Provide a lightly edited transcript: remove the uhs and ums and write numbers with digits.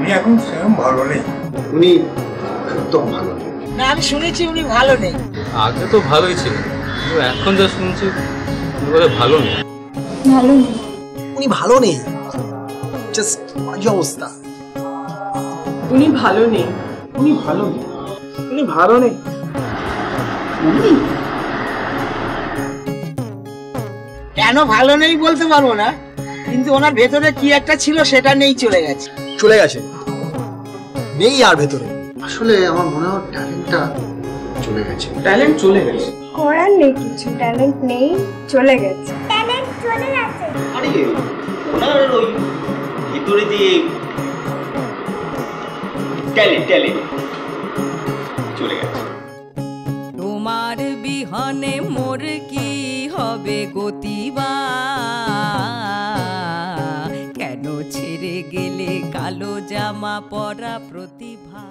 উনি এখন সেরকম ভালো নেই। উনি একদম ভালো নেই। না, আমি শুনেছি উনি ভালো নেই। আগে তো ভালোই ছিল, কিন্তু এখন যা শুনছি বলে ভালো নেই। ভালো নেই। উনি ভালো নেই, জাস্ট বাজে অবস্থা। উনি ভালো নেই। উনি ভালো নেই। উনি ভালো নেই। কেন ভালো নেই বলতে পারবো না, কিন্তু ওনার ভেতরে কি একটা ছিল সেটা নেই, চলে গেছে। চলে গেছে, নেই আর ভেতরে। আসলে আমার মনে হয় ট্যালেন্টটা চলে গেছে। ট্যালেন্ট চলে গেছে। করার নেই কিছু, ট্যালেন্ট নেই, চলে গেছে। ট্যালেন্ট চলে গেছে। আরে ওনার ওই ভিতরে যে ট্যালেন্ট চলে গেছে। তোমার বিহনে মোর কি হবে গতিবা, কেন ছেড়ে গেলে কালো জামা পরা প্রতিভা।